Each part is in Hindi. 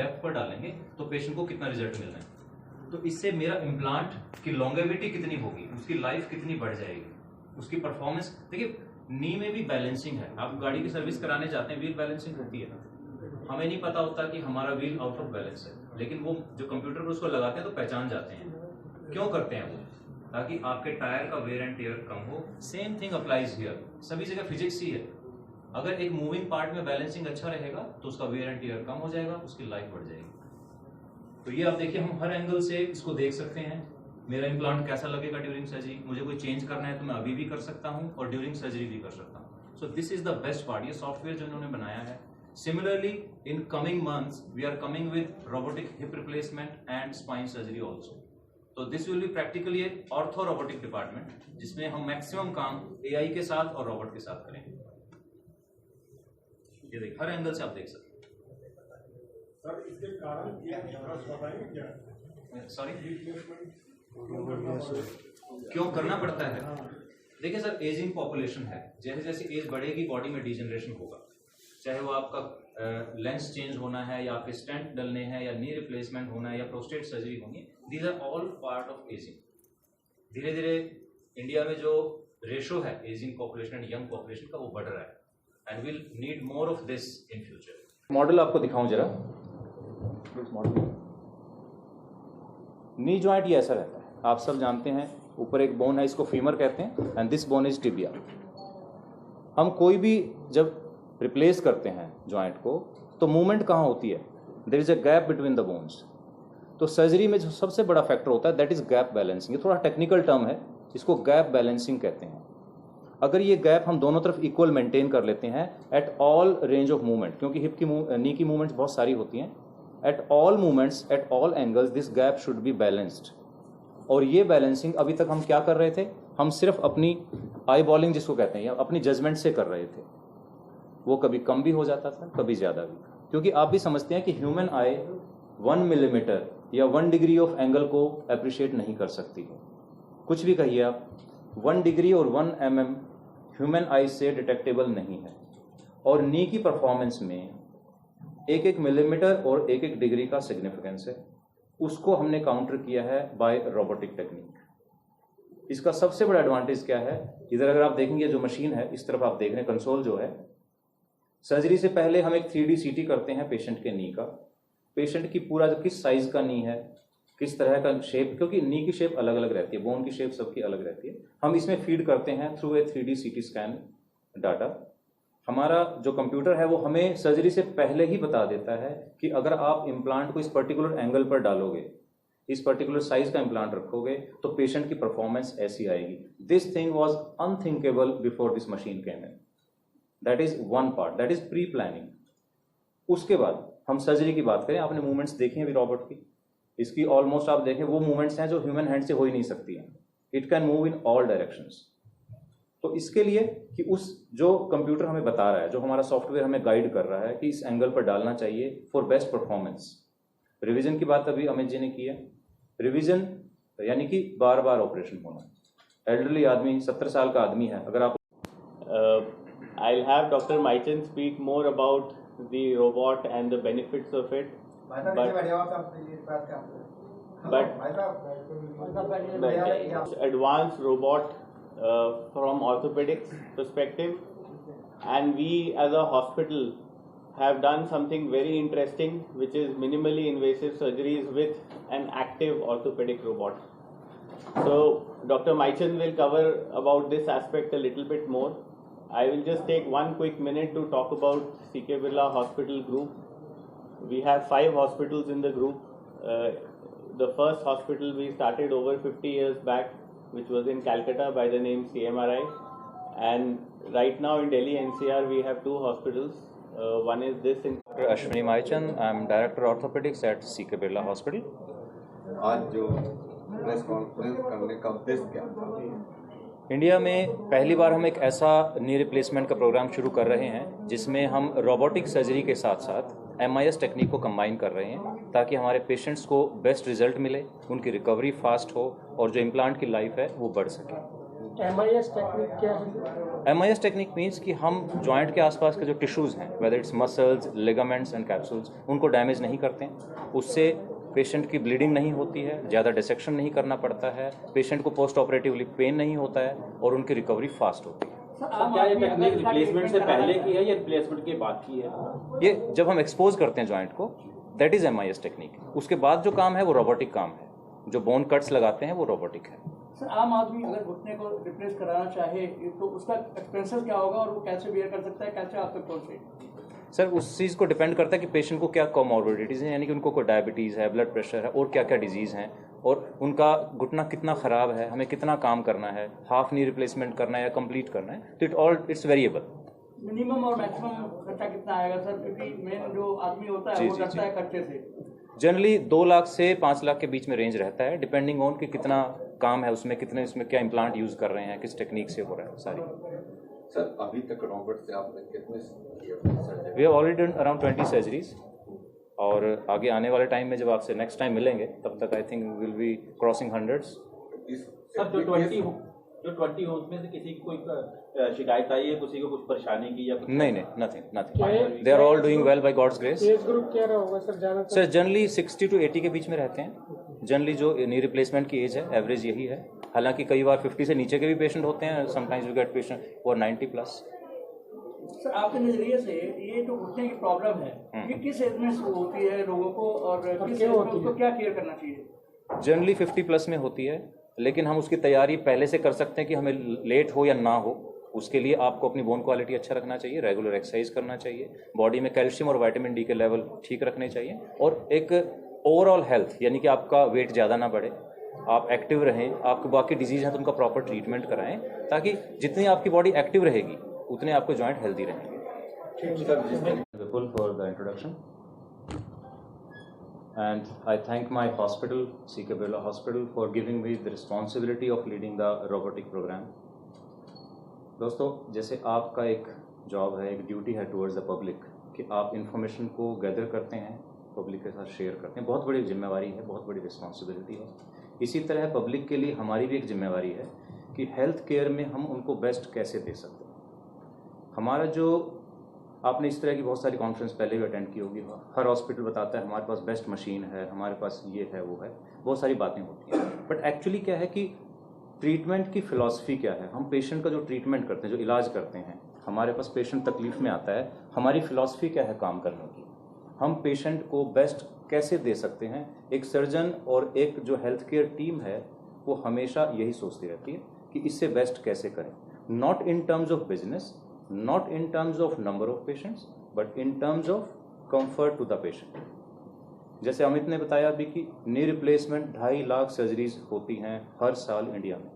डेप्थ पर डालेंगे तो पेशेंट को कितना रिजल्ट मिल रहा है। तो इससे मेरा इम्प्लांट की लॉन्गेविटी कितनी होगी, उसकी लाइफ कितनी बढ़ जाएगी, उसकी परफॉर्मेंस। देखिए नी में भी बैलेंसिंग है, आप गाड़ी की सर्विस कराने जाते हैं, व्हील बैलेंसिंग होती है, हमें नहीं पता होता कि हमारा व्हील आउट ऑफ बैलेंस है, लेकिन वो जो कंप्यूटर पर उसको लगाते हैं तो पहचान जाते हैं। क्यों करते हैं वो? ताकि आपके टायर का वेयर एंड टेयर कम हो। सेम थिंग अप्लाइज हियर, सभी जगह फिजिक्स ही है। अगर एक मूविंग पार्ट में बैलेंसिंग अच्छा रहेगा तो उसका वेयर एंड टेयर कम हो जाएगा, उसकी लाइफ बढ़ जाएगी। तो ये आप देखिए, हम हर एंगल से इसको देख सकते हैं। मेरा इम्प्लांट कैसा लगेगा ड्यूरिंग सर्जरी, मुझे कोई चेंज करना है तो मैं अभी भी कर सकता हूँ और ड्यूरिंग सर्जरी भी कर सकता हूँ। So this is the best part, ये सॉफ्टवेयर जो इन्होंने बनाया है। Similarly, in coming months, we are coming with robotic hip replacement and spine surgery also. So this will be practically a ortho robotic department, जिसमें हम मैक्सिमम काम AI के साथ और रोबोट के साथ करेंगे। ये देख, हर एंगल से आप देख सकते हैं। सर इसके कारण बताएंगे क्या? सॉरी, क्यों करना पड़ता है? देखिए सर, एजिंग पॉपुलेशन है, जैसे जैसे एज बढ़ेगी बॉडी में डिजनरेशन होगा, चाहे वो आपका लेंस चेंज होना है या आपके स्टेंट डलने हैं या नी रिप्लेसमेंट होना है या प्रोस्टेट सर्जरी होनी है, these are all part of ageing. धीरे धीरे इंडिया में जो रेशो है ageing population and young population का, वो बढ़ रहा है and will need more of this in future. Model आपको दिखाऊं जरा, मॉडल नी जॉइंट ये ऐसा रहता है, आप सब जानते हैं, ऊपर एक बोन है, इसको फीमर कहते हैं, and this bone is tibia. हम कोई भी जब रिप्लेस करते हैं जॉइंट को तो मूवमेंट कहाँ होती है? There is a gap between the bones. तो सर्जरी में जो सबसे बड़ा फैक्टर होता है दैट इज गैप बैलेंसिंग। ये थोड़ा टेक्निकल टर्म है, इसको गैप बैलेंसिंग कहते हैं। अगर ये गैप हम दोनों तरफ इक्वल मेंटेन कर लेते हैं at all range of movement, क्योंकि हिप की नी की मूवमेंट्स बहुत सारी होती हैं, at all movements at all angles this gap should be balanced. और ये बैलेंसिंग अभी तक हम क्या कर रहे थे? हम सिर्फ अपनी आई बॉलिंग जिसको कहते हैं या अपनी जजमेंट से कर रहे थे। वो कभी कम भी हो जाता था, कभी ज़्यादा भी, क्योंकि आप भी समझते हैं कि ह्यूमन आई 1 मिलीमीटर या 1 डिग्री ऑफ एंगल को अप्रिशिएट नहीं कर सकती है। कुछ भी कहिए आप, 1 डिग्री और 1 mm ह्यूमन आई से डिटेक्टेबल नहीं है। और नी की परफॉर्मेंस में 1-1 मिलीमीटर और 1-1 डिग्री का सिग्निफिकेंस है, उसको हमने काउंटर किया है बाय रोबोटिक टेक्निक। इसका सबसे बड़ा एडवांटेज क्या है? इधर अगर आप देखेंगे जो मशीन है, इस तरफ आप देख रहे हैं कंसोल जो है, सर्जरी से पहले हम एक 3D CT करते हैं पेशेंट के नी का, पेशेंट की पूरा किस साइज का नी है, किस तरह का शेप, क्योंकि नी की शेप अलग अलग रहती है, बोन की शेप सबकी अलग रहती है, हम इसमें फीड करते हैं through a 3D CT scan data. हमारा जो कंप्यूटर है वो हमें सर्जरी से पहले ही बता देता है कि अगर आप इम्प्लांट को इस पर्टिकुलर एंगल पर डालोगे, इस पर्टिकुलर साइज का इम्प्लांट रखोगे तो पेशेंट की परफॉर्मेंस ऐसी आएगी। This thing was unthinkable before this machine came in. That is one part, that is pre planning. उसके बाद हम सर्जरी की बात करें, आपने मूवमेंट्स देखे हैं अभी रॉबोट की, इसकी ऑलमोस्ट आप देखें वो मूवमेंट्स हैं जो ह्यूमन हैंड से हो ही नहीं सकती हैं। It can move in all directions. तो इसके लिए कि उस जो कंप्यूटर हमें बता रहा है, जो हमारा सॉफ्टवेयर हमें गाइड कर रहा है कि इस एंगल पर डालना चाहिए फॉर बेस्ट परफॉर्मेंस। रिवीजन की बात अभी अमित जी ने की है। रिवीजन यानी कि बार बार ऑपरेशन होना। एल्डरली आदमी 70 साल का आदमी है, अगर आप I'll have Dr. Maichan speak more about the robot and the benefits of it. But advanced robot from orthopedics perspective, and we as a hospital have done something very interesting, which is minimally invasive surgeries with an active orthopedic robot. So Dr. Maichan will cover about this aspect a little bit more. I will just take one quick minute to talk about CK Birla Hospital Group. We have 5 hospitals in the group. The first hospital we started over 50 years back, which was in Calcutta by the name CMRI. And right now in Delhi NCR we have 2 hospitals. One is this in Dr. Ashwini Maichan, I am Director Orthopedics at CK Birla Hospital. आज जो प्रेस कॉन्फ्रेंस करने का उद्देश्य क्या था? इंडिया में पहली बार हम एक ऐसा नी रिप्लेसमेंट का प्रोग्राम शुरू कर रहे हैं जिसमें हम रोबोटिक सर्जरी के साथ साथ MIS टेक्निक को कंबाइन कर रहे हैं, ताकि हमारे पेशेंट्स को बेस्ट रिजल्ट मिले, उनकी रिकवरी फास्ट हो और जो इम्प्लांट की लाइफ है वो बढ़ सके। MIS टेक्निक क्या है? MIS टेक्निक मीन्स कि हम जॉइंट के आसपास के जो टिश्यूज़ हैं, whether it's muscles, ligaments and capsules, उनको डैमेज नहीं करते हैं। उससे पेशेंट की ब्लीडिंग नहीं होती है, ज़्यादा डिसेक्शन नहीं करना पड़ता है, पेशेंट को पोस्ट ऑपरेटिवली पेन नहीं होता है और उनकी रिकवरी फास्ट होती है। क्या ये टेक्निक रिप्लेसमेंट से पहले की है या रिप्लेसमेंट के बाद की है? ये जब हम एक्सपोज करते हैं जॉइंट को, दैट इज़ MIS टेक्निक। उसके बाद जो काम है वो रोबोटिक काम है, जो बोन कट्स लगाते हैं वो रोबोटिक है। सर, आम आदमी अगर घुटने को रिप्लेस कराना चाहे तो उसका एक्सपेंसेस क्या होगा और वो कैसे बियर कर सकता है, कैसे आप तक पहुँचे? सर, उस चीज़ को डिपेंड करता है कि पेशेंट को क्या कॉमॉर्बिडिटीज़ हैं, यानी कि उनको कोई डायबिटीज़ है, ब्लड प्रेशर है और क्या क्या डिजीज़ हैं, और उनका घुटना कितना ख़राब है, हमें कितना काम करना है, हाफ नी रिप्लेसमेंट करना है या कंप्लीट करना है, तो इट्स वेरिएबल। मिनिमम और मैक्सिमम खर्चा कितना आएगा सर? क्योंकि मेन जो आदमी होता है वो डरता है खर्चे से। जनरली 2 लाख से 5 लाख के बीच में रेंज रहता है, डिपेंडिंग ऑन कि कितना काम है उसमें, कितने उसमें क्या इम्प्लांट यूज़ कर रहे हैं, किस टेक्निक से हो रहा है सारी। सर, अभी तक रोबोट से आपने कितने surgery? We have already done around 20 surgeries, और आगे आने वाले टाइम में जब आपसे नेक्स्ट टाइम मिलेंगे तब तक I think will be crossing hundreds. Sir, जो 20 हो उसमें से किसी की कोई शिकायत आई है, किसी को कुछ परेशानी की या कुछ? नहीं, nothing. They are all doing well by god's grace. Age group क्या रहा होगा सर ज़्यादा? सर, जनरली 60 to 80 के बीच में रहते हैं। जनरली जो नी रिप्लेसमेंट की एज है, एवरेज यही है। हालांकि कई बार 50 से नीचे के भी पेशेंट होते हैं, sometimes we get patient for 90+। Sir, आपके नजरिए से ये जो घुटने की प्रॉब्लम है ये किस एज में शुरू होती है लोगों को, और किस एज में उसको क्या केयर करना चाहिए? जनरली 50+ में होती है, लेकिन हम उसकी तैयारी पहले से कर सकते हैं कि हमें लेट हो या ना हो। उसके लिए आपको अपनी बोन क्वालिटी अच्छा रखना चाहिए, रेगुलर एक्सरसाइज करना चाहिए, बॉडी में कैल्शियम और विटामिन डी के लेवल ठीक रखने चाहिए, और एक ओवरऑल हेल्थ, यानी कि आपका वेट ज़्यादा ना बढ़े, आप एक्टिव रहें, आपको बाकी डिजीज़ हैं तो उनका प्रॉपर ट्रीटमेंट कराएं, ताकि जितनी आपकी बॉडी एक्टिव रहेगी उतने आपके जॉइंट हेल्दी रहेंगे। Vipul for the introduction, and I thank my hospital, C.K. Birla Hospital, for giving me the responsibility of leading the robotic program. दोस्तों, जैसे आपका एक जॉब है, एक ड्यूटी है टुवर्ड्स द पब्लिक, कि आप इंफॉर्मेशन को गैदर करते हैं, पब्लिक के साथ शेयर करते हैं, बहुत बड़ी जिम्मेवारी है, बहुत बड़ी रिस्पॉन्सिबिलिटी है। इसी तरह पब्लिक के लिए हमारी भी एक जिम्मेवारी है कि हेल्थ केयर में हम उनको बेस्ट कैसे दे सकते हैं। हमारा जो, आपने इस तरह की बहुत सारी कॉन्फ्रेंस पहले भी अटेंड की होगी, हर हॉस्पिटल बताता है हमारे पास बेस्ट मशीन है, हमारे पास ये है वो है, बहुत सारी बातें होती हैं, बट एक्चुअली क्या है कि ट्रीटमेंट की फ़िलॉसफी क्या है। हम पेशेंट का जो ट्रीटमेंट करते हैं, जो इलाज करते हैं, हमारे पास पेशेंट तकलीफ में आता है, हमारी फ़िलॉसफी क्या है काम करने की, हम पेशेंट को बेस्ट कैसे दे सकते हैं। एक सर्जन और एक जो हेल्थ केयर टीम है वो हमेशा यही सोचती रहती है कि इससे बेस्ट कैसे करें, not in terms of business, not in terms of number of patients, but in terms of comfort to the patient. जैसे अमित ने बताया अभी कि नी रिप्लेसमेंट 2.5 लाख सर्जरीज होती हैं हर साल इंडिया में,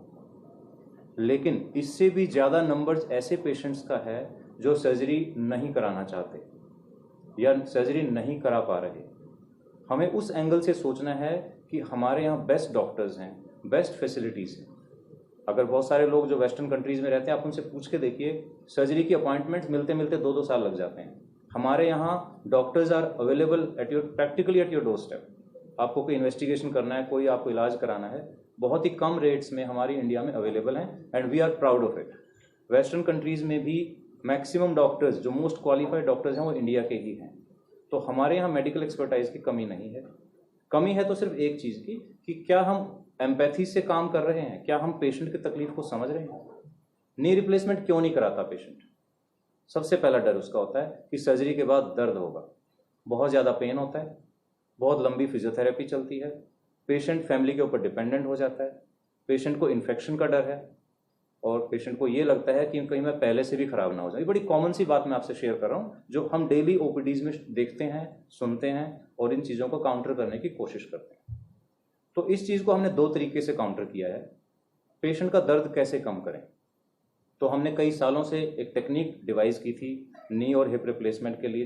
लेकिन इससे भी ज़्यादा नंबर्स ऐसे पेशेंट्स का है जो सर्जरी नहीं कराना चाहते या सर्जरी नहीं करा पा रहे। हमें उस एंगल से सोचना है कि हमारे यहाँ बेस्ट डॉक्टर्स हैं, बेस्ट फैसिलिटीज़ हैं। अगर बहुत सारे लोग जो वेस्टर्न कंट्रीज़ में रहते हैं, आप उनसे पूछ के देखिए, सर्जरी की अपॉइंटमेंट्स मिलते मिलते 2-2 साल लग जाते हैं। हमारे यहाँ doctors are available practically at your door step. आपको कोई इन्वेस्टिगेशन करना है, कोई आपको इलाज कराना है, बहुत ही कम रेट्स में हमारी इंडिया में अवेलेबल हैं, and we are proud of it. Western countries में भी मैक्सिमम डॉक्टर्स, जो मोस्ट क्वालिफाइड डॉक्टर्स हैं, वो इंडिया के ही हैं। तो हमारे यहाँ मेडिकल एक्सपर्टाइज की कमी नहीं है। कमी है तो सिर्फ एक चीज़ की कि क्या हम एम्पैथी से काम कर रहे हैं, क्या हम पेशेंट की तकलीफ को समझ रहे हैं। नी रिप्लेसमेंट क्यों नहीं कराता पेशेंट? सबसे पहला डर उसका होता है कि सर्जरी के बाद दर्द होगा, बहुत ज़्यादा पेन होता है, बहुत लंबी फिजियोथेरेपी चलती है, पेशेंट फैमिली के ऊपर डिपेंडेंट हो जाता है, पेशेंट को इन्फेक्शन का डर है, और पेशेंट को ये लगता है कि कहीं मैं पहले से भी ख़राब ना हो जाए। ये बड़ी कॉमन सी बात मैं आपसे शेयर कर रहा हूँ, जो हम डेली OPDs में देखते हैं, सुनते हैं, और इन चीज़ों को काउंटर करने की कोशिश करते हैं। तो इस चीज़ को हमने 2 तरीके से काउंटर किया है। पेशेंट का दर्द कैसे कम करें, तो हमने कई सालों से एक टेक्निक डिवाइस की थी नी और हिप रिप्लेसमेंट के लिए,